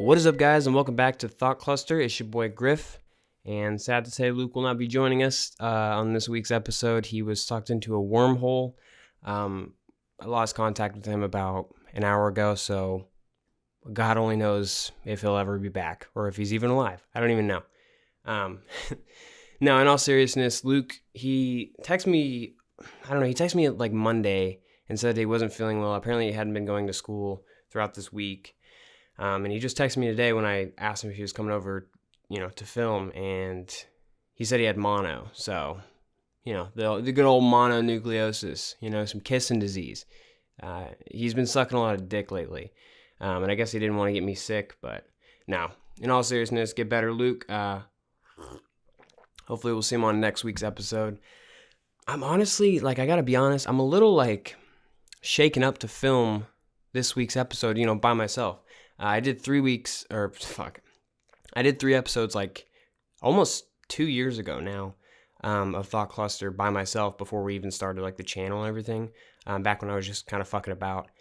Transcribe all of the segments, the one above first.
What is up, guys, and welcome back to Thought Cluster. It's your boy Grif, and sad to say Luke will not be joining us on this week's episode. He was sucked into a wormhole. I lost contact with him about an hour ago, so God only knows if he'll ever be back or if he's even alive. I don't even know. No, in all seriousness, Luke, he texted me, he texted me like Monday and said he wasn't feeling well. Apparently he hadn't been going to school throughout this week. And he just texted me today when I asked him if he was coming over, to film, and he said he had mono. So, the good old mononucleosis, some kissing disease. He's been sucking a lot of dick lately. And I guess he didn't want to get me sick, but no. In all seriousness, get better, Luke. Hopefully we'll see him on next week's episode. I'm honestly, I gotta be honest, I'm a little, shaken up to film this week's episode, by myself. I did 3 episodes almost 2 years ago now of Thought Cluster by myself before we even started the channel and everything, back when I was just kind of fucking about.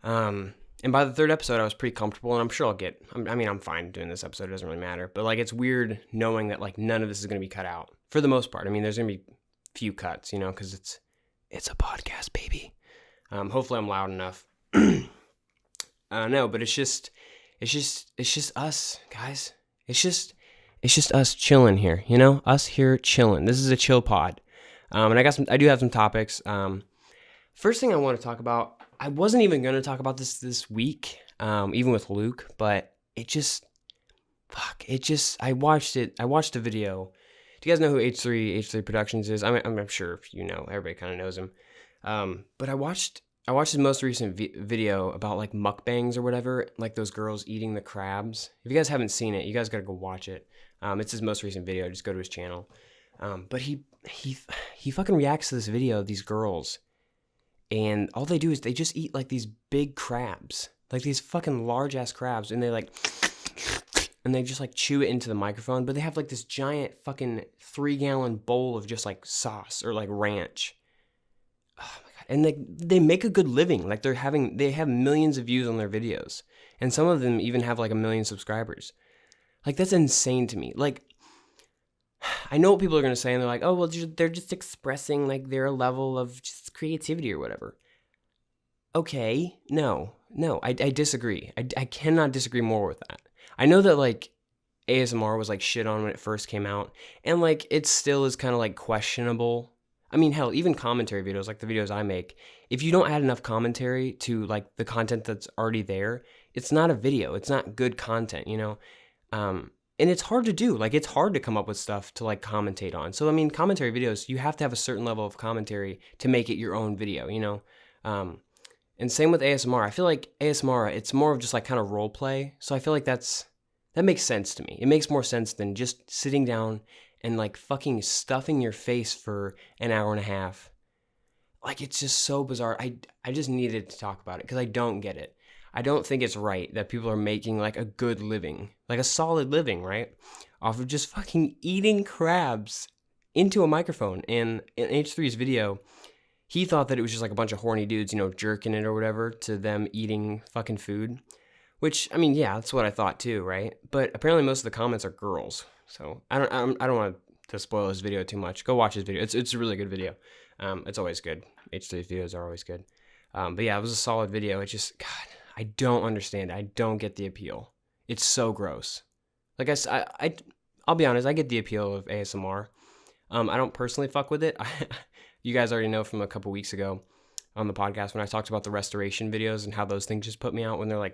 And by the third episode, I was pretty comfortable, and I'm sure I'm fine doing this episode. It doesn't really matter. But it's weird knowing that none of this is going to be cut out for the most part. I mean, there's going to be few cuts, because it's a podcast, baby. Hopefully I'm loud enough. No, but it's just us, guys. It's just us chilling here, us here chilling. This is a chill pod. And I do have some topics. First thing I want to talk about, I wasn't even going to talk about this week, even with Luke, but I watched a video. Do you guys know who H3 Productions is? I'm sure if you know, everybody kind of knows him. But I watched his most recent video about mukbangs or whatever, those girls eating the crabs. If you guys haven't seen it, you guys gotta go watch it. It's his most recent video. Just go to his channel. But he fucking reacts to this video of these girls, and all they do is they just eat these big crabs, these fucking large ass crabs, and they just chew it into the microphone. But they have this giant fucking 3-gallon bowl of just sauce or ranch. Oh my God. And they make a good living. They have millions of views on their videos. And some of them even have 1 million subscribers. That's insane to me. I know what people are going to say, and they're like, oh, well, they're just expressing their level of just creativity or whatever. Okay, no, I disagree. I cannot disagree more with that. I know that ASMR was shit on when it first came out, and it still is kind of questionable. I mean, hell, even commentary videos, the videos I make, if you don't add enough commentary to the content that's already there, it's not a video. It's not good content, and it's hard to do. It's hard to come up with stuff to commentate on. So I mean, commentary videos, you have to have a certain level of commentary to make it your own video, and same with ASMR. I feel ASMR, it's more of just kind of role play. So I feel that makes sense to me. It makes more sense than just sitting down and fucking stuffing your face for an hour and a half. It's just so bizarre. I just needed to talk about it because I don't get it. I don't think it's right that people are making a good living, a solid living, right? Off of just fucking eating crabs into a microphone. And in H3's video, he thought that it was just a bunch of horny dudes, jerking it or whatever to them eating fucking food. Which, I mean, yeah, that's what I thought too, right? But apparently most of the comments are girls. So I don't want to spoil his video too much. Go watch his video. It's a really good video. It's always good. H3 videos are always good. But yeah, it was a solid video. It just, God, I don't understand it. I don't get the appeal. It's so gross. I'll be honest, I get the appeal of ASMR. I don't personally fuck with it. You guys already know from a couple weeks ago on the podcast when I talked about the restoration videos and how those things just put me out when they're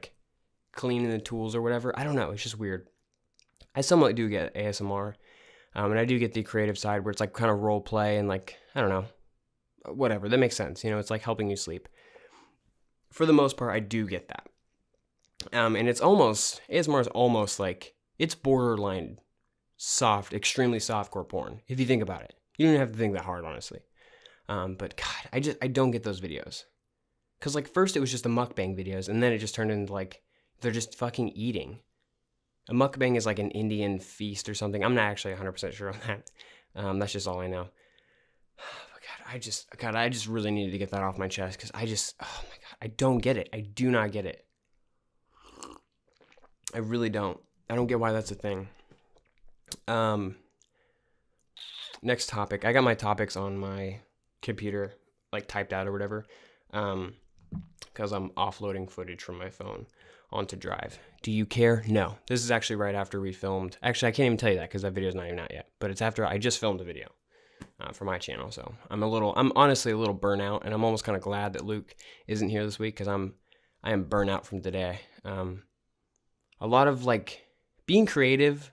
cleaning the tools or whatever. I don't know. It's just weird. I somewhat do get ASMR, and I do get the creative side where it's kind of role play and I don't know, whatever. That makes sense. It's helping you sleep. For the most part, I do get that. And ASMR is almost it's borderline soft, extremely softcore porn, if you think about it. You don't even have to think that hard, honestly. But God, I don't get those videos. Because first it was just the mukbang videos, and then it just turned into they're just fucking eating. A mukbang is an Indian feast or something. I'm not actually 100% sure on that. That's just all I know. But God, I just really needed to get that off my chest because oh my God, I don't get it. I do not get it. I really don't. I don't get why that's a thing. Next topic. I got my topics on my computer, like typed out or whatever, because I'm offloading footage from my phone onto Drive. Do you care? No. This is actually right after we filmed. Actually, I can't even tell you that because that video's not even out yet. But it's after I just filmed a video for my channel. So I'm honestly a little burnout, and I'm almost kind of glad that Luke isn't here this week because I am burnout from today. A lot of like being creative.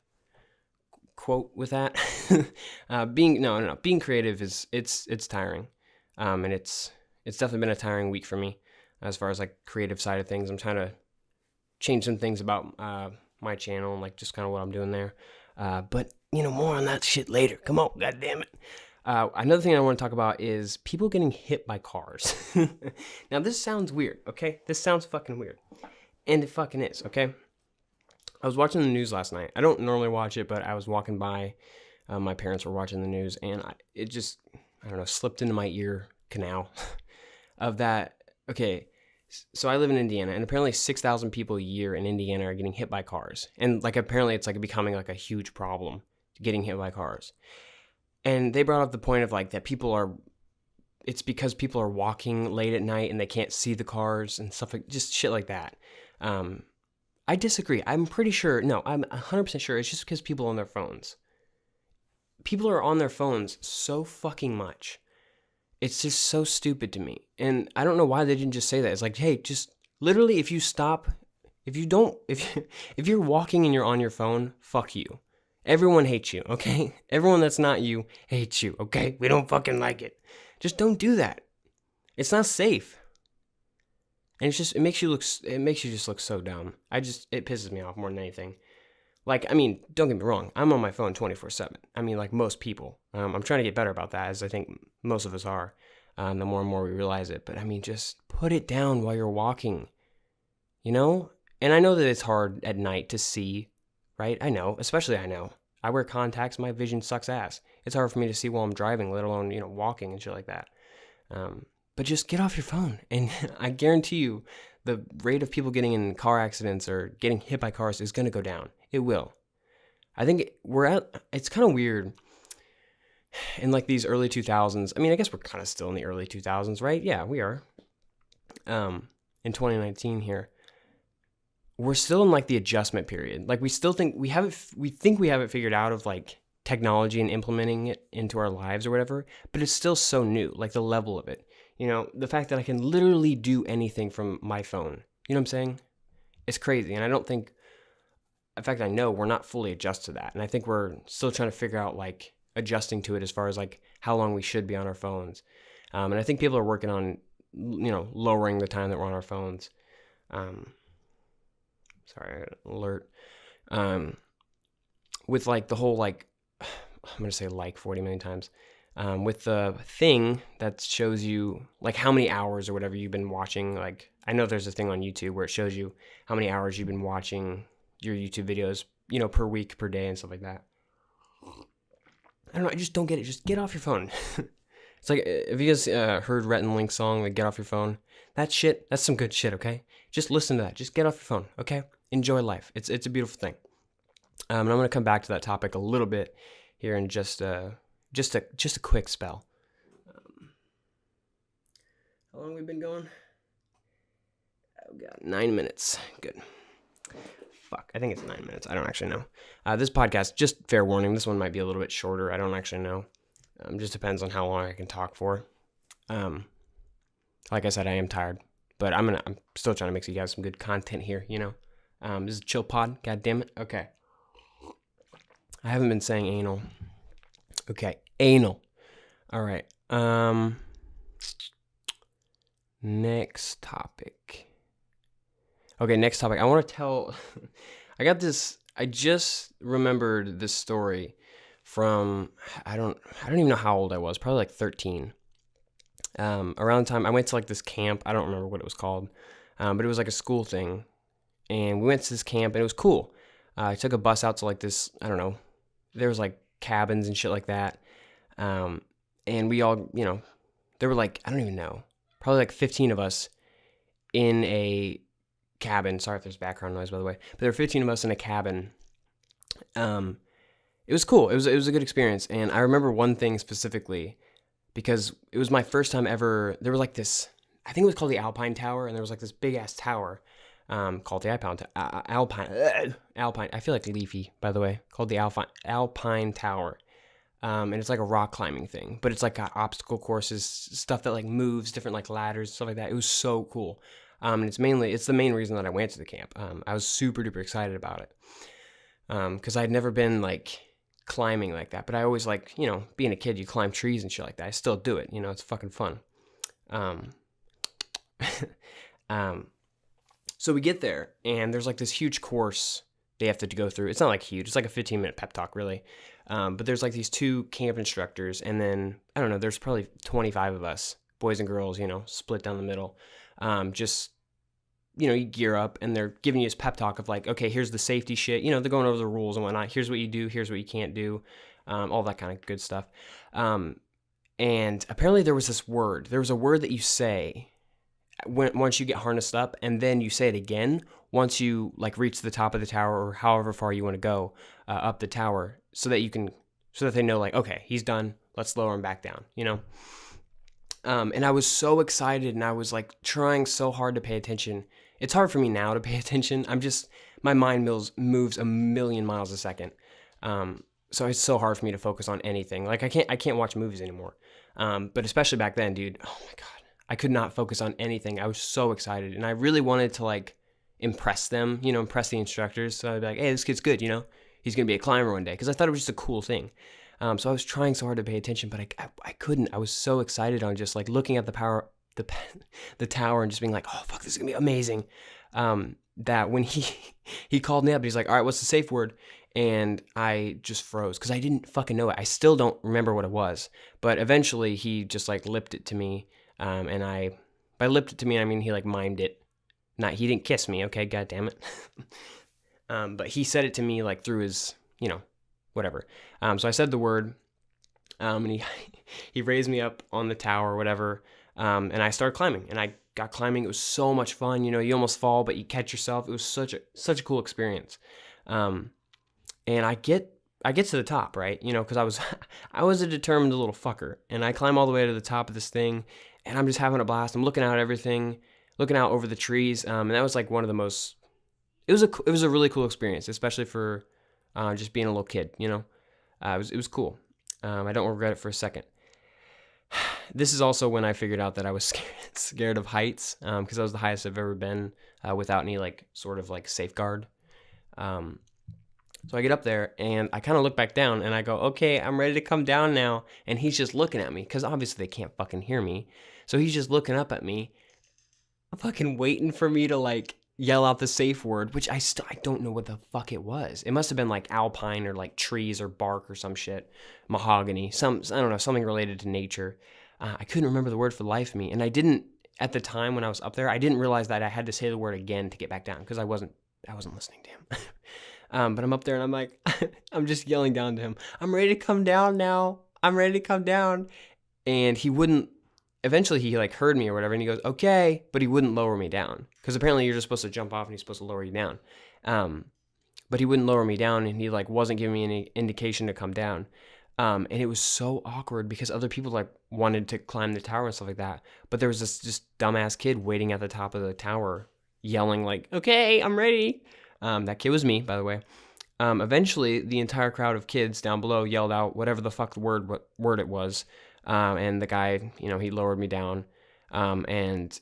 Quote with that. Being creative is it's tiring, and it's definitely been a tiring week for me as far as like creative side of things. I'm trying to change some things about my channel and like just kind of what I'm doing there, but more on that shit later. Come on, god damn it. Another thing I want to talk about is people getting hit by cars. Now this sounds weird, okay? This sounds fucking weird, and it fucking is, okay? I was watching the news last night. I don't normally watch it, but I was walking by. My parents were watching the news, and it just, I don't know, slipped into my ear canal of that. Okay, so I live in Indiana, and apparently 6,000 people a year in Indiana are getting hit by cars. And like apparently it's like becoming like a huge problem, getting hit by cars. And they brought up the point of like that it's because people are walking late at night and they can't see the cars and stuff like just shit like that. I disagree. I'm pretty sure, no, I'm 100% sure it's just because people are on their phones. People are on their phones so fucking much. It's just so stupid to me. And I don't know why they didn't just say that. It's like, hey, just literally if you're walking and you're on your phone, fuck you. Everyone hates you, okay? Everyone that's not you hates you, okay? We don't fucking like it. Just don't do that. It's not safe. And it makes you just look so dumb. It pisses me off more than anything. Like, I mean, don't get me wrong. I'm on my phone 24/7. I mean, like most people. I'm trying to get better about that, as I think most of us are. The more and more we realize it. But I mean, just put it down while you're walking. And I know that it's hard at night to see, right? I know, especially I know. I wear contacts. My vision sucks ass. It's hard for me to see while I'm driving, let alone, walking and shit like that. But just get off your phone. And I guarantee you the rate of people getting in car accidents or getting hit by cars is going to go down. It will. I think it's kind of weird in like these early 2000s. I mean, I guess we're kind of still in the early 2000s, right? Yeah, we are. In 2019 here. We're still in like the adjustment period. Like we still think we have it figured out of like technology and implementing it into our lives or whatever, but it's still so new, like the level of it. The fact that I can literally do anything from my phone. You know what I'm saying? It's crazy. And in fact, I know we're not fully adjusted to that. And I think we're still trying to figure out like adjusting to it as far as like how long we should be on our phones. And I think people are working on, lowering the time that we're on our phones. Sorry, I got an alert. With like the whole like, I'm going to say like 40 million times. With the thing that shows you like how many hours or whatever you've been watching. Like I know there's a thing on YouTube where it shows you how many hours you've been watching your YouTube videos, per week, per day and stuff like that. I don't know. I just don't get it. Just get off your phone. It's like, have you guys heard Rhett and Link's song, like Get Off Your Phone? That's some good shit, okay? Just listen to that. Just get off your phone, okay? Enjoy life. It's a beautiful thing. And I'm going to come back to that topic a little bit here in just a quick spell. How long have we been going? Oh, God, 9 minutes. Good. Fuck, I think it's 9 minutes. I don't actually know. This podcast, just fair warning, this one might be a little bit shorter. I don't actually know. Just depends on how long I can talk for. Like I said, I am tired, but I'm still trying to make you guys some good content here, This is a chill pod. God damn it. Okay. I haven't been saying anal. Okay, anal. All right. Next topic. Okay, next topic. I want to tell. I just remembered this story from. I don't even know how old I was. Probably like 13. Around the time I went to like this camp. I don't remember what it was called, but it was like a school thing, and we went to this camp and it was cool. I took a bus out to like this. I don't know. There was like cabins and shit like that. And we all, there were like, I don't even know, probably like 15 of us in a cabin. Sorry if there's background noise, by the way. But there were 15 of us in a cabin. It was cool. It was a good experience. And I remember one thing specifically because it was my first time ever. There was like this, I think it was called the Alpine Tower, and there was like this big ass tower called the Alpine. I feel like leafy, by the way, called the Alpine Tower. And it's like a rock climbing thing, but it's like got obstacle courses, stuff that like moves, different like ladders, stuff like that. It was so cool. And it's the main reason that I went to the camp. I was super duper excited about it. Cause I'd never been like climbing like that, but I always like, being a kid, you climb trees and shit like that. I still do it. It's fucking fun. So we get there and there's like this huge course they have to go through. It's not like huge. It's like a 15-minute pep talk really. But there's like these 2 camp instructors, and then I don't know, there's probably 25 of us, boys and girls, split down the middle. You gear up and they're giving you this pep talk of like, okay, here's the safety shit. They're going over the rules and whatnot. Here's what you do. Here's what you can't do. All that kind of good stuff. And apparently there was a word that you say once you get harnessed up, and then you say it again once you like reach the top of the tower or however far you want to go up the tower, so that they know like, okay, he's done. Let's lower him back down, and I was so excited and I was like trying so hard to pay attention. It's hard for me now to pay attention. My mind moves a million miles a second. So it's so hard for me to focus on anything. Like I can't watch movies anymore. But especially back then, dude, oh my God, I could not focus on anything. I was so excited and I really wanted to like impress them, impress the instructors. So I'd be like, hey, this kid's good, he's going to be a climber one day. Cause I thought it was just a cool thing. So I was trying so hard to pay attention, but I couldn't. I was so excited on just like looking at the tower and just being like, oh fuck, this is gonna be amazing. That when he called me up, he's like, all right, what's the safe word? And I just froze because I didn't fucking know it. I still don't remember what it was, but eventually he just like lipped it to me. And by lipped it to me, I mean he like mimed it. He didn't kiss me, okay, god damn it. But he said it to me like through his, whatever. So I said the word, and he raised me up on the tower or whatever, and I started climbing, and I got climbing. It was so much fun, you almost fall, but you catch yourself. It was such a cool experience. And I get to the top, right? Because I was a determined little fucker, and I climb all the way to the top of this thing, and I'm just having a blast. I'm looking out at everything, looking out over the trees, and that was like one of the most. It was a really cool experience, especially for just being a little kid, it was cool. I don't regret it for a second. This is also when I figured out that I was scared of heights, because that was the highest I've ever been without any like sort of like safeguard. So I get up there and I kind of look back down and I go, okay, I'm ready to come down now. And he's just looking at me because obviously they can't fucking hear me. So he's just looking up at me, fucking waiting for me to like yell out the safe word, which I don't know what the fuck it was. It must have been like alpine or like trees or bark or some shit, mahogany, I don't know, something related to nature. I couldn't remember the word for the life of me. And I didn't, at the time when I was up there, I didn't realize that I had to say the word again to get back down because I wasn't listening to him. But I'm up there and I'm like, I'm just yelling down to him, I'm ready to come down now. I'm ready to come down. And he wouldn't, eventually he like heard me or whatever. And he goes, okay, but he wouldn't lower me down. Cause apparently you're just supposed to jump off and he's supposed to lower you down. But he wouldn't lower me down and he like wasn't giving me any indication to come down. And it was so awkward because other people like wanted to climb the tower and stuff like that. But there was this just dumbass kid waiting at the top of the tower yelling like, okay, I'm ready. That kid was me, by the way. Eventually the entire crowd of kids down below yelled out whatever the fuck what word it was. And the guy, he lowered me down. And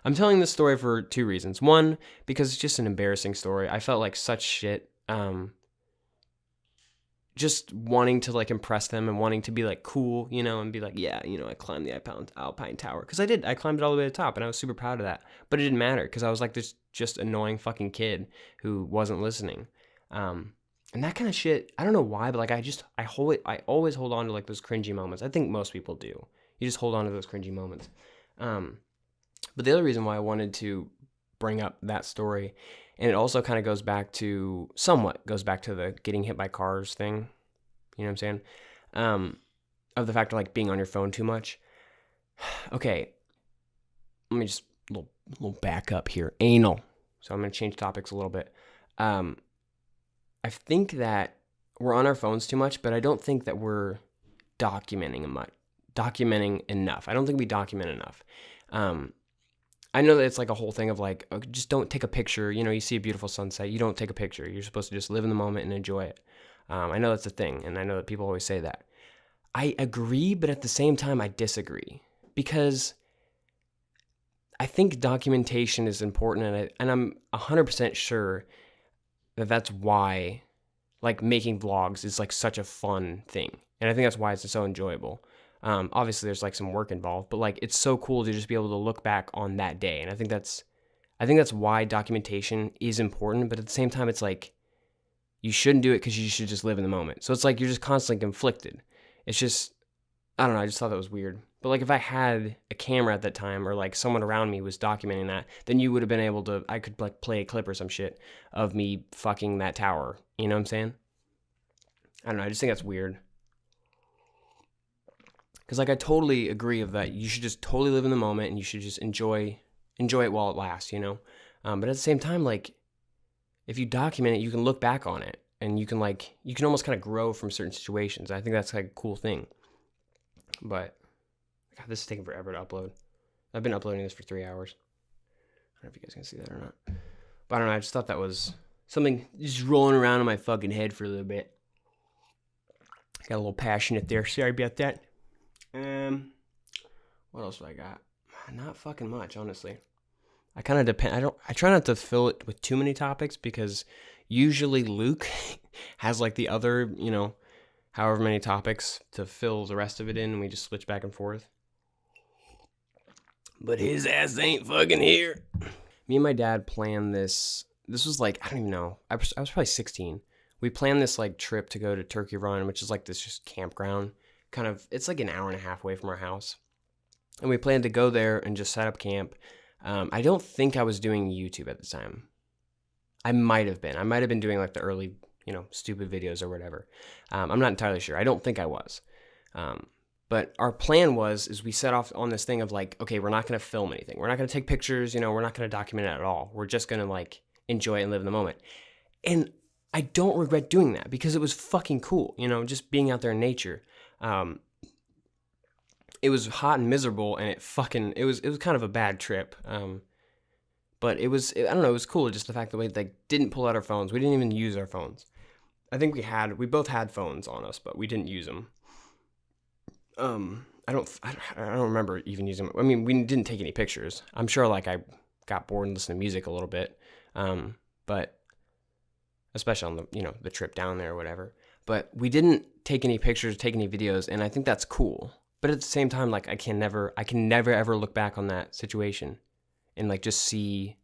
I'm telling this story for 2 reasons. One, because it's just an embarrassing story. I felt like such shit. Just wanting to like impress them and wanting to be like cool, and be like, yeah, I climbed the Alpine Tower. Cause I did, I climbed it all the way to the top and I was super proud of that, but it didn't matter. Cause I was like this just annoying fucking kid who wasn't listening. And that kind of shit, I don't know why, but like, I always hold on to like those cringy moments. I think most people do. You just hold on to those cringy moments. But the other reason why I wanted to bring up that story, and it also kind of somewhat goes back to the getting hit by cars thing. You know what I'm saying? Of the fact of like being on your phone too much. Okay. Let me just, little little back up here. Anal. So I'm going to change topics a little bit. I think that we're on our phones too much, but I don't think that we're documenting enough. I don't think we document enough. I know that it's like a whole thing of like, oh, just don't take a picture. You know, you see a beautiful sunset, you don't take a picture. You're supposed to just live in the moment and enjoy it. I know that's a thing, and I know that people always say that. I agree, but at the same time, I disagree. Because I think documentation is important, and I'm 100% sure that that's why, like, making vlogs is like such a fun thing, and I think that's why it's so enjoyable. Obviously, there's like some work involved, but like it's so cool to just be able to look back on that day, and I think that's why documentation is important. But at the same time, it's like you shouldn't do it because you should just live in the moment. So it's like you're just constantly conflicted. It's just, I don't know. I just thought that was weird. But like if I had a camera at that time, or like someone around me was documenting that, then you would have been able to, I could like play a clip or some shit of me fucking that tower. You know what I'm saying? I don't know. I just think that's weird. Because like I totally agree of that. You should just totally live in the moment, and you should just enjoy it while it lasts, you know? But at the same time, like if you document it, you can look back on it, and you can almost kind of grow from certain situations. I think that's like a cool thing. But God, this is taking forever to upload. I've been uploading this for 3 hours. I don't know if you guys can see that or not. But I don't know, I just thought that was something just rolling around in my fucking head for a little bit. Got a little passionate there. Sorry about that. What else do I got? Not fucking much, honestly. I kind of depend. I try not to fill it with too many topics, because usually Luke has like the other, you know, however many topics to fill the rest of it in, and we just switch back and forth. But his ass ain't fucking here. Me and my dad planned this. This was like, I don't even know. I was probably 16. We planned this like trip to go to Turkey Run, which is like this just campground. Kind of, it's like an hour and a half away from our house. And we planned to go there and just set up camp. I don't think I was doing YouTube at the time. I might have been. I might have been doing like the early, you know, stupid videos or whatever. I'm not entirely sure. I don't think I was. But our plan is we set off on this thing of like, okay, we're not going to film anything. We're not going to take pictures. You know, we're not going to document it at all. We're just going to like enjoy it and live in the moment. And I don't regret doing that, because it was fucking cool. You know, just being out there in nature. It was hot and miserable, and it was kind of a bad trip. But I don't know, it was cool, just the fact that we like didn't pull out our phones. We didn't even use our phones. I think we both had phones on us, but we didn't use them. I don't remember even using them. I mean, we didn't take any pictures. I'm sure like I got bored and listened to music a little bit. But especially on the, you know, the trip down there or whatever. But we didn't take any pictures, take any videos, and I think that's cool. But at the same time, like I can never ever look back on that situation and like just see,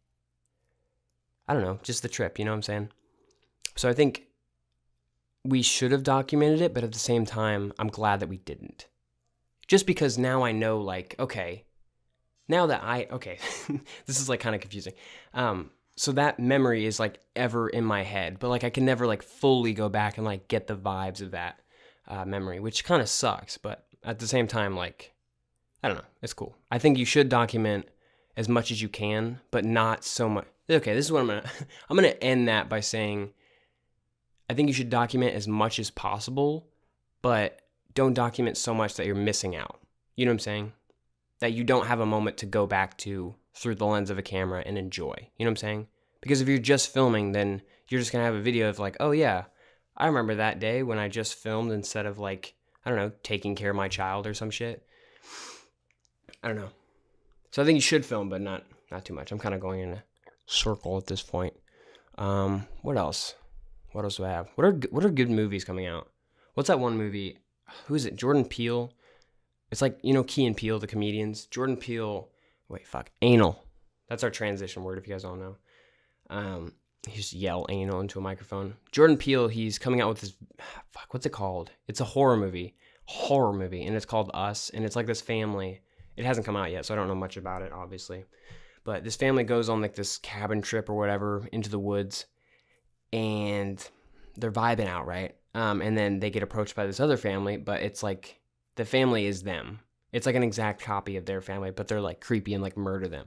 I don't know, just the trip, you know what I'm saying? So I think we should have documented it, but at the same time, I'm glad that we didn't. Just because now I know, like, okay, this is like kind of confusing. So that memory is like ever in my head, but like I can never like fully go back and like get the vibes of that memory, which kind of sucks. But at the same time, like, I don't know, it's cool. I think you should document as much as you can, but not so much. Okay, this is what I'm gonna end that by saying, I think you should document as much as possible, but don't document so much that you're missing out. You know what I'm saying? That you don't have a moment to go back to through the lens of a camera and enjoy. You know what I'm saying? Because if you're just filming, then you're just going to have a video of like, oh yeah, I remember that day when I just filmed instead of like, I don't know, taking care of my child or some shit. I don't know. So I think you should film, but not too much. I'm kind of going in a circle at this point. What else? What else do I have? What are good movies coming out? What's that one movie? Who is it? Jordan Peele. It's like, you know, Key and Peele, the comedians. Jordan Peele. Anal. That's our transition word if you guys don't know. He just yell anal into a microphone. Jordan Peele, he's coming out with this, what's it called? It's a horror movie, and it's called Us, and it's like this family. It hasn't come out yet, so I don't know much about it, obviously. But this family goes on like this cabin trip or whatever into the woods, and they're vibing out, right? And then they get approached by this other family, but it's like the family is them. It's like an exact copy of their family, but they're like creepy and like murder them.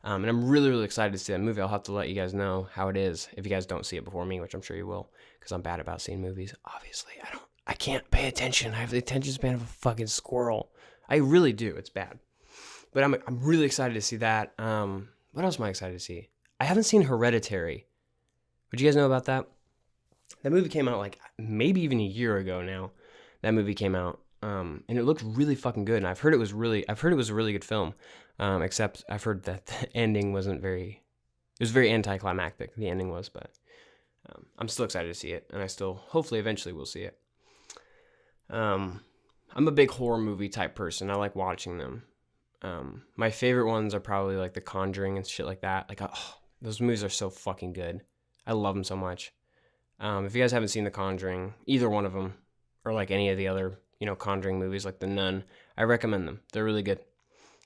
And I'm really, really excited to see that movie. I'll have to let you guys know how it is if you guys don't see it before me, which I'm sure you will, because I'm bad about seeing movies. Obviously, I can't pay attention. I have the attention span of a fucking squirrel. I really do. It's bad. But I'm really excited to see that. What else am I excited to see? I haven't seen Hereditary. Would you guys know about that? That movie came out like maybe even a year ago now. That movie came out. And it looked really fucking good. And I've heard it was a really good film. Except I've heard that the ending wasn't it was very anticlimactic. The ending was, but I'm still excited to see it. And I still, hopefully eventually will see it. I'm a big horror movie type person. I like watching them. My favorite ones are probably like The Conjuring and shit like that. Like, oh, those movies are so fucking good. I love them so much. If you guys haven't seen The Conjuring, either one of them, or like any of the other, Conjuring movies like The Nun, I recommend them. They're really good.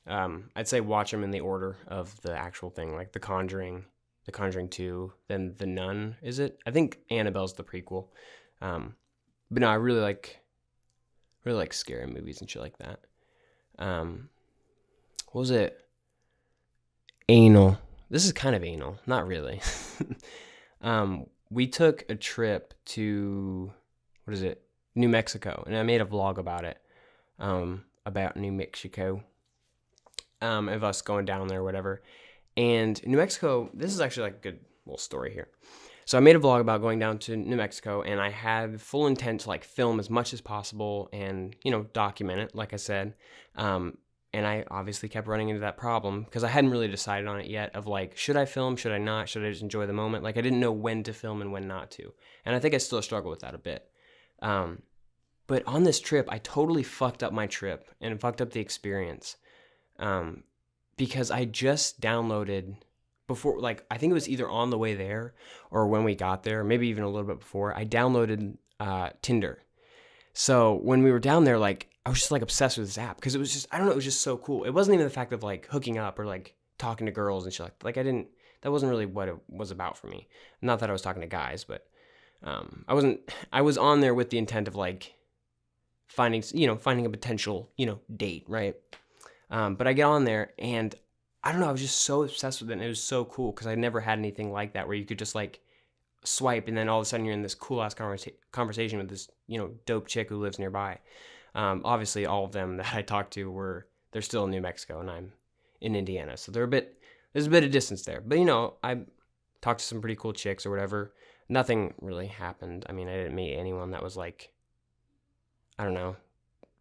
I'd say watch them in the order of the actual thing, like The Conjuring 2, then The Nun, is it? I think Annabelle's the prequel. But no, I really like scary movies and shit like that. What was it? Anal. This is kind of anal. Not really. We took a trip to, New Mexico, and I made a vlog about it, about New Mexico, of us going down there or whatever. And New Mexico, this is actually like a good little story here. So I made a vlog about going down to New Mexico, and I had full intent to like film as much as possible and, document it, like I said. And I obviously kept running into that problem because I hadn't really decided on it yet of like, should I film? Should I not? Should I just enjoy the moment? Like I didn't know when to film and when not to. And I think I still struggle with that a bit. But on this trip, I totally fucked up my trip and fucked up the experience. Because I just downloaded before, like, I think it was either on the way there or when we got there, maybe even a little bit before, I downloaded Tinder. So when we were down there, like, I was just like obsessed with this app because it was just, I don't know, it was just so cool. It wasn't even the fact of like hooking up or like talking to girls and shit like that wasn't really what it was about for me. Not that I was talking to guys, but I was on there with the intent of like finding a potential, date, right? But I get on there and I don't know, I was just so obsessed with it and it was so cool because I never had anything like that where you could just like swipe and then all of a sudden you're in this cool ass conversation with this, dope chick who lives nearby. Obviously all of them that I talked to they're still in New Mexico and I'm in Indiana. So there's a bit of distance there, but I talked to some pretty cool chicks or whatever. Nothing really happened. I mean, I didn't meet anyone that was like, I don't know,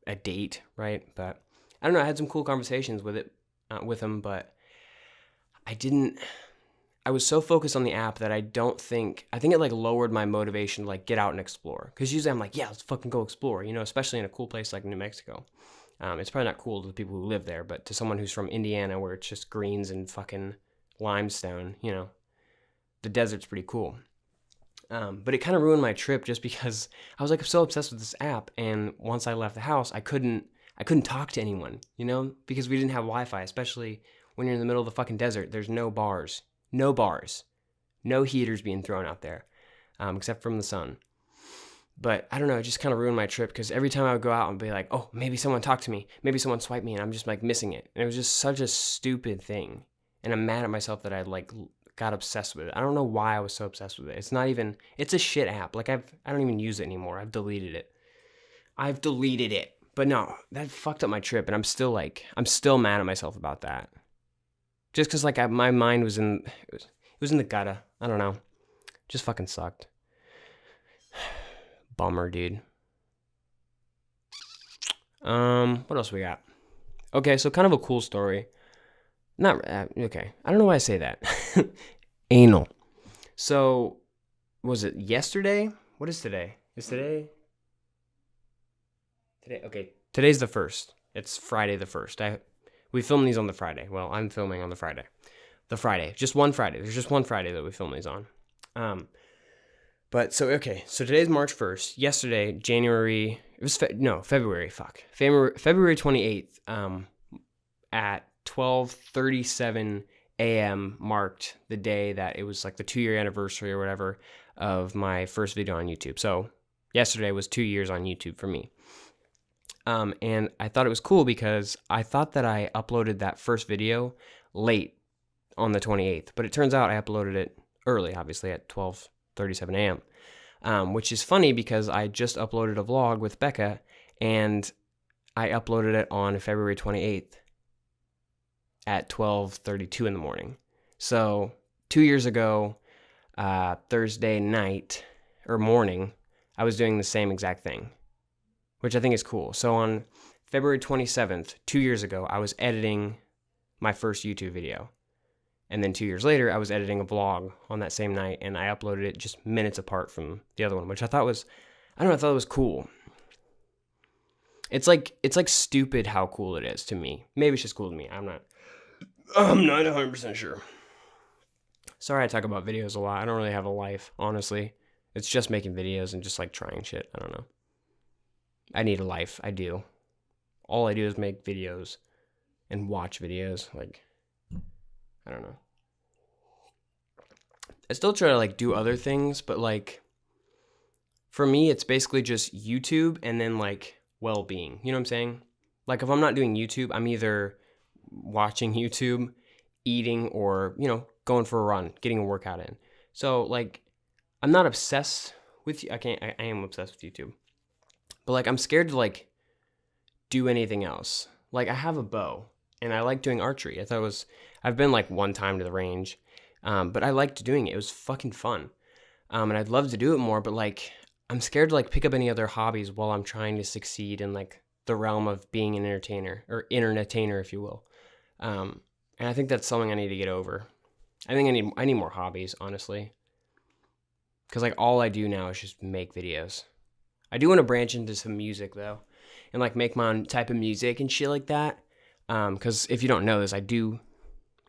a date, right? But I don't know. I had some cool conversations with them, but I was so focused on the app that I think it like lowered my motivation to like get out and explore. Cause usually I'm like, yeah, let's fucking go explore, especially in a cool place like New Mexico. It's probably not cool to the people who live there, but to someone who's from Indiana where it's just greens and fucking limestone, the desert's pretty cool. But it kind of ruined my trip just because I was like so obsessed with this app. And once I left the house, I couldn't talk to anyone, because we didn't have Wi-Fi, especially when you're in the middle of the fucking desert. There's no bars, no heaters being thrown out there, except from the sun. But I don't know, it just kind of ruined my trip because every time I would go out and be like, oh, maybe someone talked to me, maybe someone swiped me, and I'm just like missing it. And it was just such a stupid thing. And I'm mad at myself that I like got obsessed with it. I don't know why I was so obsessed with it. It's a shit app. Like I don't even use it anymore. I've deleted it. But no, that fucked up my trip, and I'm still mad at myself about that. Just because like my mind was in the gutter. I don't know, just fucking sucked. Bummer, dude. What else we got? Okay, so kind of a cool story. Not okay. I don't know why I say that. Anal. So, was it yesterday? What is today? Is today? Okay. Today's the 1st. It's Friday the 1st. We film these on the Friday. Well, I'm filming on the Friday. Just one Friday. There's just one Friday that we film these on. But so today's March 1st. Yesterday, February 28th, at 12:37 a.m. marked the day that it was like the 2-year anniversary or whatever of my first video on YouTube. So yesterday was 2 years on YouTube for me. And I thought it was cool because I thought that I uploaded that first video late on the 28th, but it turns out I uploaded it early, obviously at 12:37 a.m., which is funny because I just uploaded a vlog with Becca, and I uploaded it on February 28th at 12:32 in the morning. So 2 years ago, Thursday night or morning, I was doing the same exact thing, which I think is cool. So on February 27th, 2 years ago, I was editing my first YouTube video. And then 2 years later, I was editing a vlog on that same night, and I uploaded it just minutes apart from the other one, which I thought was, I don't know, I thought it was cool. It's like stupid how cool it is to me. Maybe it's just cool to me. I'm not 100% sure. Sorry I talk about videos a lot. I don't really have a life, honestly. It's just making videos and just like trying shit. I don't know. I need a life. I do. All I do is make videos and watch videos. Like, I don't know. I still try to like do other things, but like for me, it's basically just YouTube and then like well-being. You know what I'm saying? Like if I'm not doing YouTube, I'm either watching YouTube, eating, or, you know, going for a run, getting a workout in. So like I'm not obsessed with I am obsessed with YouTube. But like I'm scared to like do anything else. Like I have a bow and I like doing archery. I've been like one time to the range, but I liked doing it. It was fucking fun. And I'd love to do it more, but like I'm scared to like pick up any other hobbies while I'm trying to succeed in like the realm of being an entertainer or internetainer, if you will. And I think that's something I need to get over. I think I need more hobbies, honestly. Because like all I do now is just make videos. I do want to branch into some music though, and like make my own type of music and shit like that. Because if you don't know this, I do,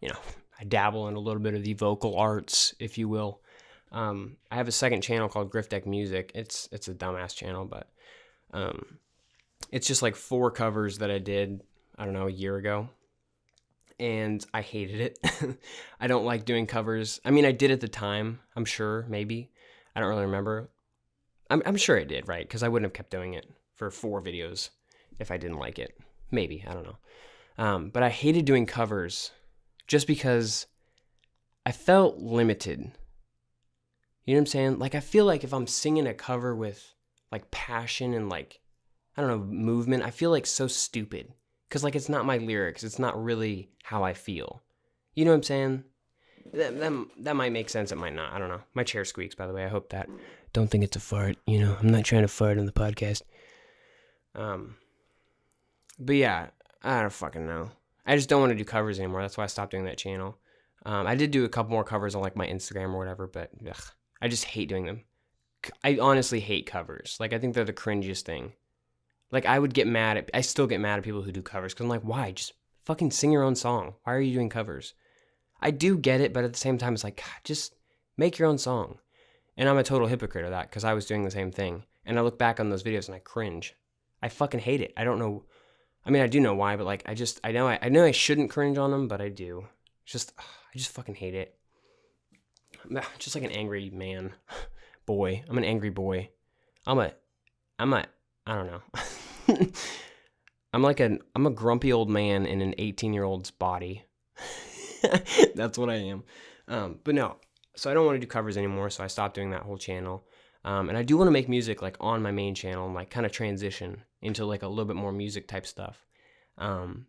you know, I dabble in a little bit of the vocal arts, if you will. I have a second channel called Grif Music. It's a dumbass channel, but it's just like 4 covers that I did, I don't know, a year ago. And I hated it. I don't like doing covers. I mean, I did at the time, I'm sure, maybe. I don't really remember. I'm sure I did, right? Because I wouldn't have kept doing it for 4 videos if I didn't like it. Maybe, I don't know. But I hated doing covers just because I felt limited. You know what I'm saying? Like, I feel like if I'm singing a cover with, like, passion and, like, I don't know, movement, I feel, like, so stupid. Because, like, it's not my lyrics. It's not really how I feel. You know what I'm saying? That might make sense. It might not. I don't know. My chair squeaks, by the way. I hope that. Don't think it's a fart. You know, I'm not trying to fart on the podcast. But yeah, I don't fucking know. I just don't want to do covers anymore. That's why I stopped doing that channel. I did do a couple more covers on like my Instagram or whatever, but ugh, I just hate doing them. I honestly hate covers. Like I think they're the cringiest thing. Like I still get mad at people who do covers because I'm like, why? Just fucking sing your own song. Why are you doing covers? I do get it, but at the same time, it's like, God, just make your own song. And I'm a total hypocrite of that because I was doing the same thing. And I look back on those videos and I cringe. I fucking hate it. I don't know. I mean, I do know why, but like, I know I shouldn't cringe on them, but I do. I just fucking hate it. I'm just like an angry man. Boy. I'm an angry boy. I don't know. I'm a grumpy old man in an 18-year-old's body. That's what I am. But no, so I don't want to do covers anymore. So I stopped doing that whole channel. And I do want to make music like on my main channel and like kind of transition into like a little bit more music type stuff. And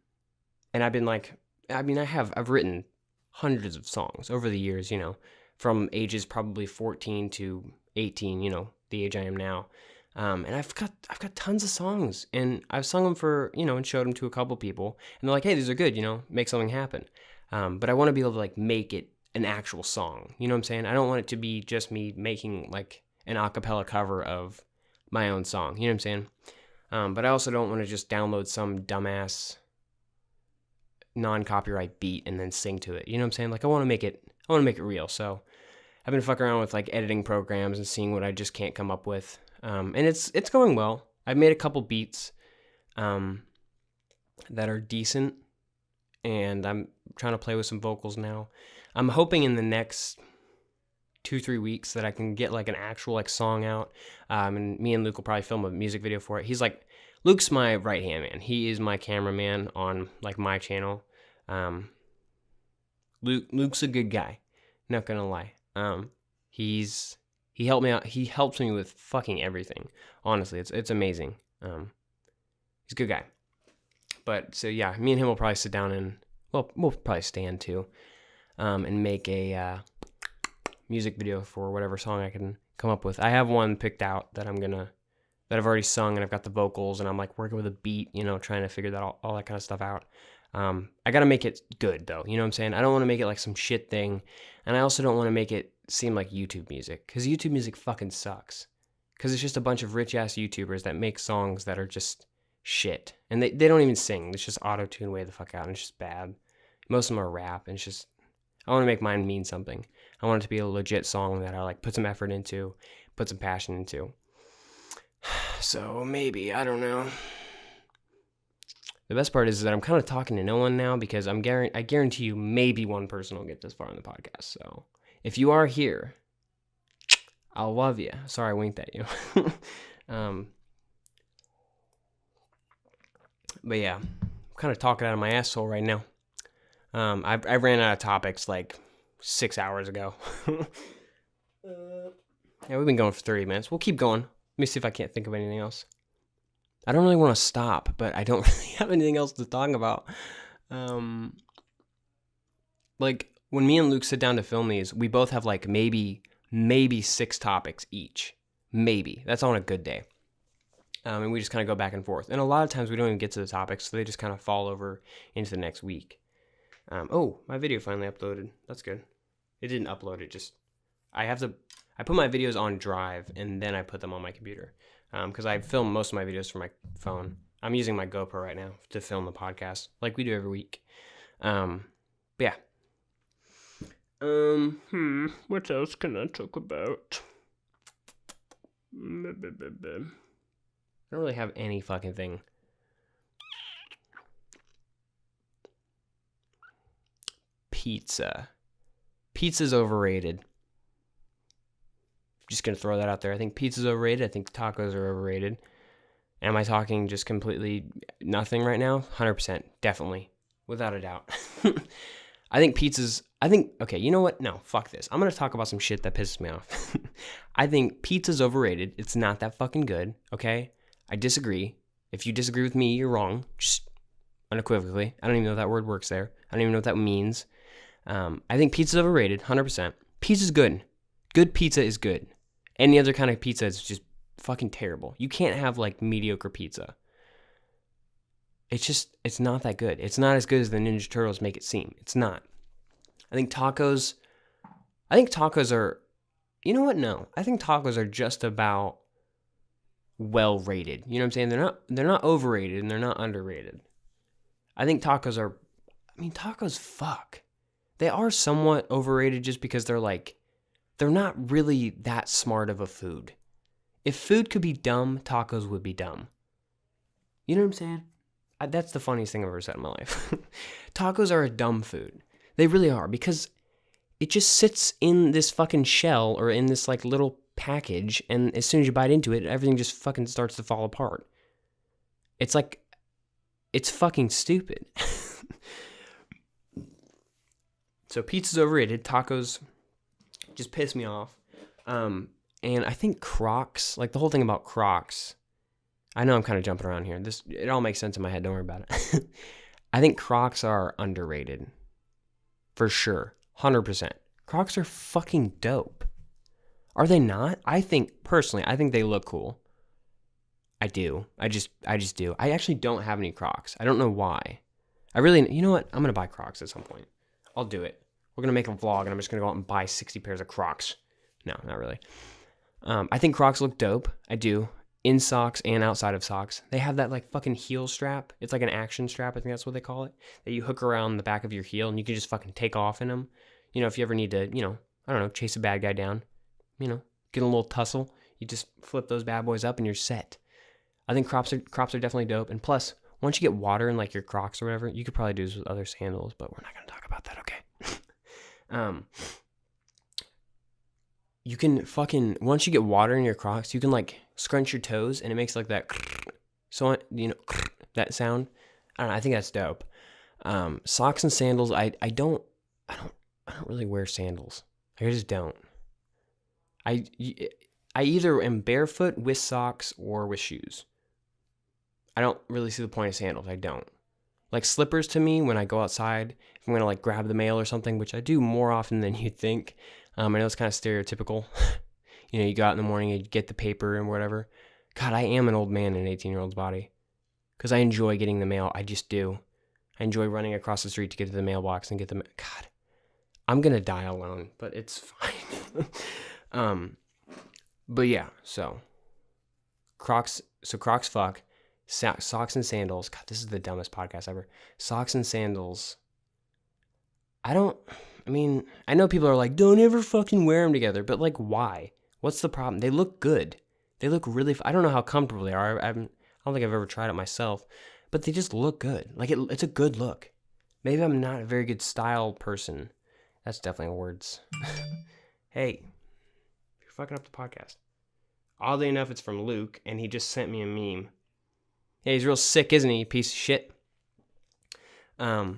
I've been like, I've written hundreds of songs over the years, you know, from ages probably 14 to 18, you know, the age I am now. And I've got tons of songs and I've sung them for, you know, and showed them to a couple people and they're like, hey, these are good, you know, make something happen. But I want to be able to like make it an actual song. You know what I'm saying? I don't want it to be just me making like an a cappella cover of my own song. You know what I'm saying? But I also don't want to just download some dumbass non-copyright beat and then sing to it. You know what I'm saying? Like I want to make it real. So I've been fucking around with like editing programs and seeing what I just can't come up with. And it's going well. I've made a couple beats that are decent and I'm trying to play with some vocals now. I'm hoping in the next 2-3 weeks that I can get like an actual like song out. And me and Luke will probably film a music video for it. He's like Luke's my right hand man. He is my cameraman on like my channel. Luke's a good guy. Not gonna lie. He helped me out. He helps me with fucking everything. Honestly, it's amazing. He's a good guy. But so yeah, me and him will probably sit down and we'll probably stand too, and make a music video for whatever song I can come up with. I have one picked out that I've already sung, and I've got the vocals, and I'm like working with a beat, trying to figure that all that kind of stuff out. I gotta make it good though, you know what I'm saying? I don't want to make it like some shit thing, and I also don't want to make it seem like YouTube music, because YouTube music fucking sucks. Because it's just a bunch of rich ass YouTubers that make songs that are just shit, and they don't even sing. It's just auto-tune way the fuck out, and it's just bad. Most of them are rap, and it's just, I want to make mine mean something. I want it to be a legit song that I like put some effort into, put some passion into. So maybe, I don't know. The best part is that I'm kind of talking to no one now, because I guarantee you maybe one person will get this far in the podcast. So if you are here, I'll love you. Sorry I winked at you. But yeah, I'm kind of talking out of my asshole right now. I ran out of topics like 6 hours ago. Yeah, we've been going for 30 minutes. We'll keep going. Let me see if I can't think of anything else. I don't really want to stop, but I don't really have anything else to talk about. Like, when me and Luke sit down to film these, we both have like maybe 6 topics each. Maybe. That's on a good day. And we just kind of go back and forth. And a lot of times we don't even get to the topics, so they just kind of fall over into the next week. Oh, my video finally uploaded. That's good. It didn't upload, it just... I put my videos on Drive, and then I put them on my computer. Because I film most of my videos from my phone. I'm using my GoPro right now to film the podcast, like we do every week. But yeah. What else can I talk about? I don't really have any fucking thing. Pizza. Pizza's overrated. Just gonna throw that out there. I think pizza's overrated. I think tacos are overrated. Am I talking just completely nothing right now? 100%. Definitely. Without a doubt. Okay, you know what? No, fuck this. I'm gonna talk about some shit that pisses me off. I think pizza's overrated. It's not that fucking good, okay? I disagree. If you disagree with me, you're wrong. Just unequivocally. I don't even know if that word works there. I don't even know what that means. I think pizza's overrated, 100%. Pizza's good. Good pizza is good. Any other kind of pizza is just fucking terrible. You can't have like mediocre pizza. It's not that good. It's not as good as the Ninja Turtles make it seem. It's not. I think tacos are, you know what? No. I think tacos are just about well rated. You know what I'm saying? They're not overrated and they're not underrated. I think tacos fuck. They are somewhat overrated just because they're not really that smart of a food. If food could be dumb, tacos would be dumb. You know what I'm saying? That's the funniest thing I've ever said in my life. Tacos are a dumb food. They really are, because it just sits in this fucking shell or in this like little package, and as soon as you bite into it, everything just fucking starts to fall apart. It's fucking stupid. So pizza's overrated. Tacos just piss me off. And I think Crocks, like the whole thing about Crocks, I know I'm kind of jumping around here. It all makes sense in my head. Don't worry about it. I think Crocks are underrated. For sure. 100%. Crocs are fucking dope. Are they not? Personally, I think they look cool. I do. I just do. I actually don't have any Crocs. I don't know why. You know what? I'm going to buy Crocs at some point. I'll do it. We're going to make a vlog, and I'm just going to go out and buy 60 pairs of Crocs. No, not really. I think Crocs look dope. I do. In socks and outside of socks. They have that like fucking heel strap. It's like an action strap. I think that's what they call it. That you hook around the back of your heel, and you can just fucking take off in them. You know, if you ever need to, I don't know, chase a bad guy down. Get a little tussle. You just flip those bad boys up, and you're set. I think Crocs are definitely dope. And plus, once you get water in like your Crocs or whatever, you could probably do this with other sandals, but we're not going to talk about that, okay? You can fucking, once you get water in your Crocs, you can like scrunch your toes, and it makes like that So, that sound, I don't know, I think that's dope. Socks and sandals, I don't really wear sandals. I just don't. I either am barefoot with socks or with shoes. I don't really see the point of sandals. I don't. Like slippers to me when I go outside, if I'm going to like grab the mail or something, which I do more often than you'd think. I know it's kind of stereotypical. You go out in the morning and you get the paper and whatever. God, I am an old man in an 18-year-old's body because I enjoy getting the mail. I just do. I enjoy running across the street to get to the mailbox and get the God, I'm going to die alone, but it's fine. But yeah, so Crocs fuck. Socks and sandals. God, this is the dumbest podcast ever. Socks and sandals. I know people are like, don't ever fucking wear them together. But like, why? What's the problem? They look good. They look really, I don't know how comfortable they are. I don't think I've ever tried it myself. But they just look good. Like, it's a good look. Maybe I'm not a very good style person. That's definitely words. Hey, you're fucking up the podcast. Oddly enough, it's from Luke, and he just sent me a meme. Yeah, he's real sick, isn't he, piece of shit? But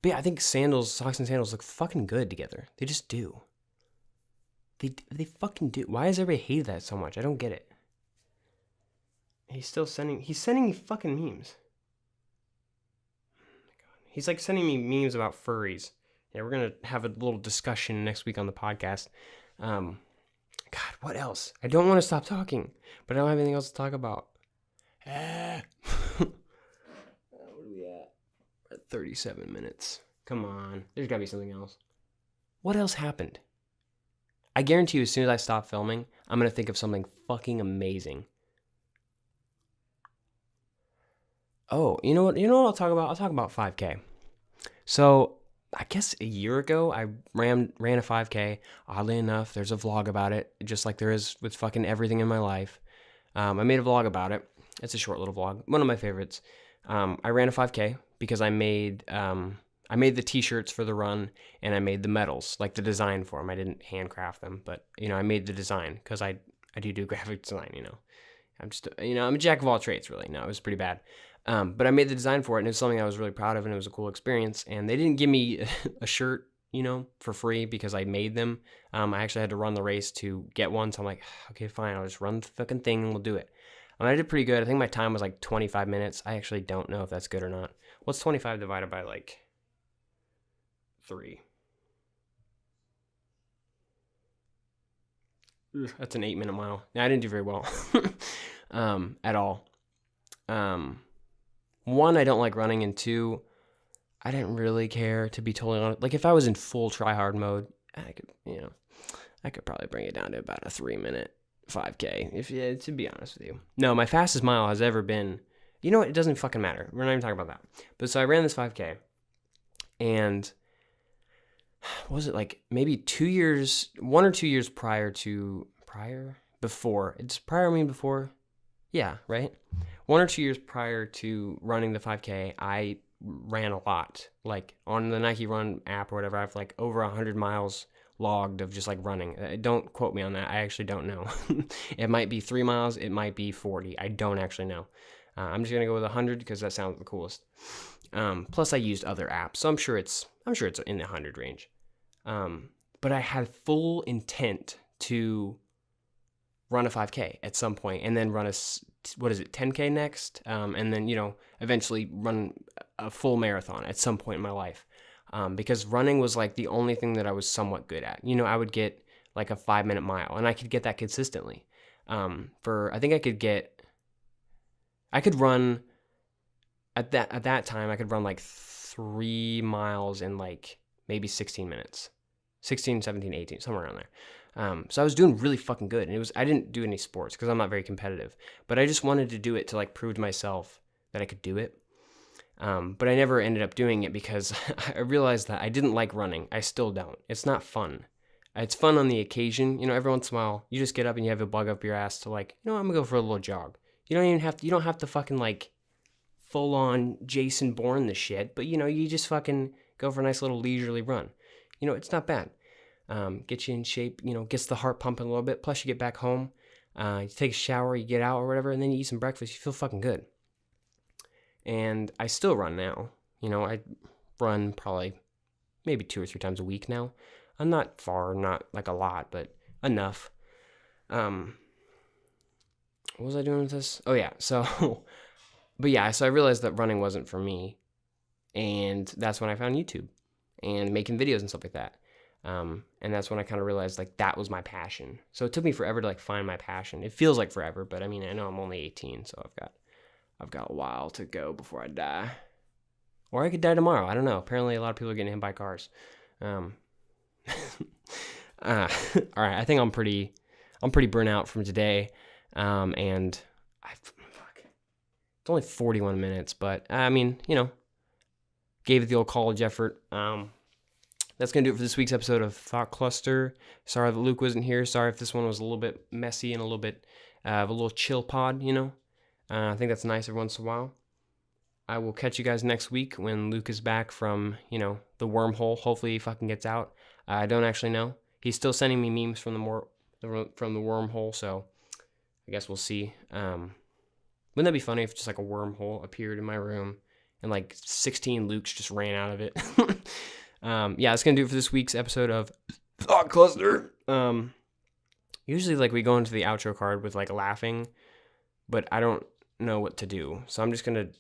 yeah, I think socks and sandals look fucking good together. They just do. They fucking do. Why does everybody hate that so much? I don't get it. He's sending me fucking memes. Oh my God. He's like sending me memes about furries. Yeah, we're going to have a little discussion next week on the podcast. God, what else? I don't want to stop talking, but I don't have anything else to talk about. What are we at? We're at 37 minutes. Come on. There's got to be something else. What else happened? I guarantee you as soon as I stop filming, I'm going to think of something fucking amazing. Oh, you know what I'll talk about? I'll talk about 5K. So, I guess a year ago, I ran a 5K. Oddly enough, there's a vlog about it, just like there is with fucking everything in my life. I made a vlog about it. It's a short little vlog, one of my favorites. I ran a 5K because I made the t-shirts for the run, and I made the medals, like the design for them. I didn't handcraft them, but I made the design because I do graphic design. I'm just I'm a jack of all trades, really. No, it was pretty bad. But I made the design for it, and it was something I was really proud of, and it was a cool experience. And they didn't give me a shirt, for free because I made them. I actually had to run the race to get one, so I'm like, okay, fine, I'll just run the fucking thing and we'll do it. I did pretty good. I think my time was like 25 minutes. I actually don't know if that's good or not. What's 25 divided by like 3? That's an 8-minute mile. Now, I didn't do very well at all. 1, I don't like running, and 2, I didn't really care, to be totally honest. Like, if I was in full try-hard mode, I could probably bring it down to about a 3-minute 5K, to be honest with you. No, my fastest mile has ever been, what? It doesn't fucking matter. We're not even talking about that. But so I ran this 5K, and what was it, like maybe 2 years, 1 or 2 years before? Yeah, right? 1 or 2 years prior to running the 5K, I ran a lot. Like on the Nike Run app or whatever, I have like over 100 miles logged of just like running. Don't quote me on that. I actually don't know. It might be 3 miles. It might be 40. I don't actually know. I'm just going to go with 100 because that sounds the coolest. Plus I used other apps, so I'm sure it's in the 100 range. But I had full intent to run a 5K at some point, and then run 10K next, and then eventually run a full marathon at some point in my life, because running was like the only thing that I was somewhat good at. I would get like a 5-minute mile, and I could get that consistently. I could run at that time. I could run like 3 miles in like maybe 16 minutes, 16, 17, 18, somewhere around there. So I was doing really fucking good, and I didn't do any sports because I'm not very competitive, but I just wanted to do it to like prove to myself that I could do it. But I never ended up doing it because I realized that I didn't like running. I still don't. It's not fun. It's fun on the occasion. Every once in a while, you just get up and you have a bug up your ass to like, I'm gonna go for a little jog. You don't have to fucking like full on Jason Bourne the shit, but you just fucking go for a nice little leisurely run. It's not bad. Gets you in shape, gets the heart pumping a little bit. Plus you get back home. You take a shower, you get out or whatever, and then you eat some breakfast. You feel fucking good. And I still run now. I run probably maybe 2 or 3 times a week now. I'm not far, not like a lot, but enough. What was I doing with this? Oh yeah, so I realized that running wasn't for me, and that's when I found YouTube and making videos and stuff like that. And that's when I kind of realized like that was my passion. So it took me forever to like find my passion. It feels like forever, but I mean, I know I'm only 18, so I've got a while to go before I die. Or I could die tomorrow. I don't know. Apparently a lot of people are getting hit by cars. All right. I think I'm pretty burnt out from today. And it's only 41 minutes, but I mean, gave it the old college effort. That's going to do it for this week's episode of Thought Cluster. Sorry that Luke wasn't here. Sorry if this one was a little bit messy and a little bit of a little chill pod, I think that's nice every once in a while. I will catch you guys next week when Luke is back from, the wormhole. Hopefully he fucking gets out. I don't actually know. He's still sending me memes from the wormhole, so I guess we'll see. Wouldn't that be funny if just like a wormhole appeared in my room and like 16 Lukes just ran out of it? That's going to do it for this week's episode of Thought Cluster. Usually like we go into the outro card with like laughing, but I don't know what to do. So I'm just going to